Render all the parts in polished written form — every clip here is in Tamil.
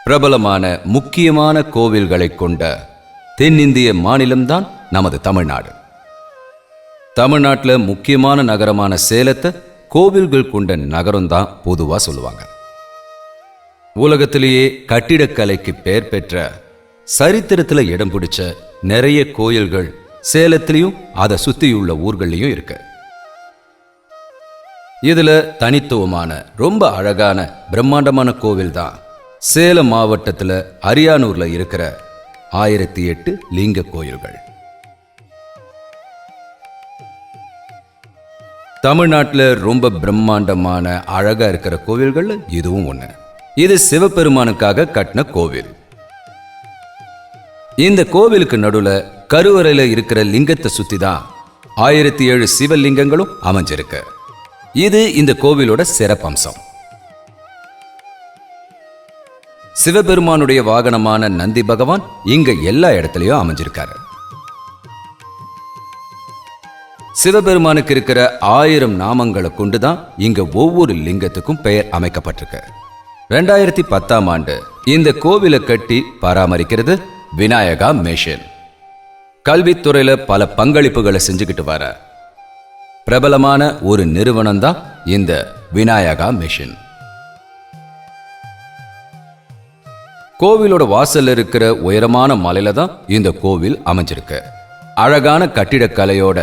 பிரபலமான முக்கியமான கோவில்களை கொண்ட தென்னிந்திய மாநிலம்தான் நமது தமிழ்நாடு. தமிழ்நாட்டில் முக்கியமான நகரமான சேலத்தை கோவில்கள் கொண்ட நகரம் தான் பொதுவாக சொல்லுவாங்க. உலகத்திலேயே கட்டிடக்கலைக்கு பெயர் பெற்ற, சரித்திரத்தில் இடம் பிடிச்ச நிறைய கோயில்கள் சேலத்திலையும் அதை சுற்றியுள்ள ஊர்களையும் இருக்கு. இதுல தனித்துவமான ரொம்ப அழகான பிரம்மாண்டமான கோவில் தான் சேலம் மாவட்டத்தில் அரியானூர்ல இருக்கிற 1008 லிங்க கோயில்கள். தமிழ்நாட்டில் ரொம்ப பிரம்மாண்டமான அழகா இருக்கிற கோவில்கள் இதுவும் ஒண்ணு. இது சிவபெருமானுக்காக கட்டின கோவில். இந்த கோவிலுக்கு நடுவுல கருவறையில இருக்கிற லிங்கத்தை சுத்தி தான் 1007 சிவலிங்கங்களும் அமைஞ்சிருக்கு. இது இந்த கோவிலோட சிறப்பம்சம். சிவபெருமானுடைய வாகனமான நந்தி பகவான் இங்க எல்லா இடத்துலயும் அமைஞ்சிருக்காரு. சிவபெருமானுக்கு இருக்கிற 1000 நாமங்களை கொண்டுதான் இங்க ஒவ்வொரு லிங்கத்துக்கும் பெயர் அமைக்கப்பட்டிருக்கு. 2010ஆம் ஆண்டு இந்த கோவிலை கட்டி பராமரிக்கிறது விநாயகா மிஷன். கல்வித்துறையில பல பங்களிப்புகளை செஞ்சுக்கிட்டு வர பிரபலமான ஒரு நிறுவனம் தான் இந்த விநாயகா மிஷன். கோவிலோட வாசல்ல இருக்கிற உயரமான மலையில தான் இந்த கோவில் அமைஞ்சிருக்கு. அழகான கட்டிடக்கலையோட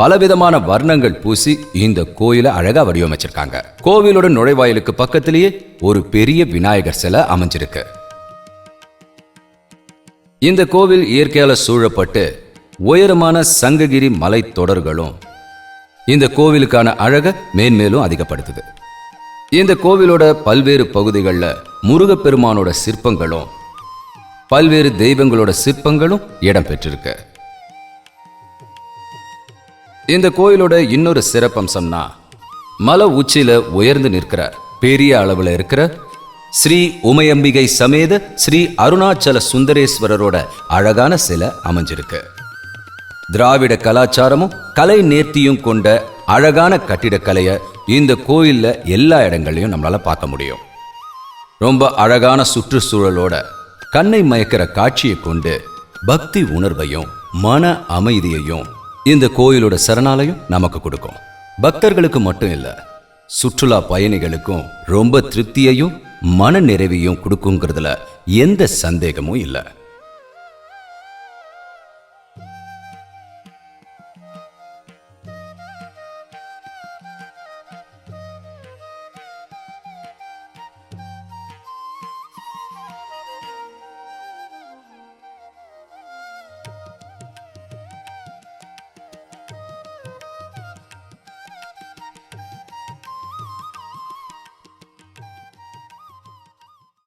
பலவிதமான வர்ணங்கள் பூசி இந்த கோயிலை அழகா வடிவமைச்சிருக்காங்க. கோவிலோட நுழைவாயிலுக்கு பக்கத்திலேயே ஒரு பெரிய விநாயகர் சிலை அமைஞ்சிருக்கு. இந்த கோவில் இயற்கையால சூழப்பட்டு உயரமான சங்ககிரி மலை தொடர்களும் இந்த கோவிலுக்கான அழக மேன்மேலும் அதிகப்படுத்துது. இந்த கோவிலோட பல்வேறு பகுதிகளில் முருகப்பெருமானோட சிற்பங்களும் பல்வேறு தெய்வங்களோட சிற்பங்களும் இடம்பெற்றிருக்கு. இந்த கோயிலோட இன்னொரு சிறப்பம்சம்னா மலை உச்சியில உயர்ந்து நிற்கிற பெரிய அளவுல இருக்கிற ஸ்ரீ உமையம்பிகை சமேத ஸ்ரீ அருணாச்சல சுந்தரேஸ்வரரோட அழகான சிலை அமைஞ்சிருக்கு. திராவிட கலாச்சாரமும் கலை நேர்த்தியும் கொண்ட அழகான கட்டிடக்கலைய இந்த கோயில்ல எல்லா இடங்களையும் நம்மளால பார்க்க முடியும். ரொம்ப அழகான சுற்றுச்சூழலோட கண்ணை மயக்கிற காட்சியை கொண்டு பக்தி உணர்வையும் மன அமைதியையும் இந்த கோயிலோட சரணாலயம் நமக்கு கொடுக்கும். பக்தர்களுக்கு மட்டும் இல்ல, சுற்றுலா பயணிகளுக்கும் ரொம்ப திருப்தியையும் மன நிறைவையும் கொடுக்குங்கிறதுல எந்த சந்தேகமும் இல்லை.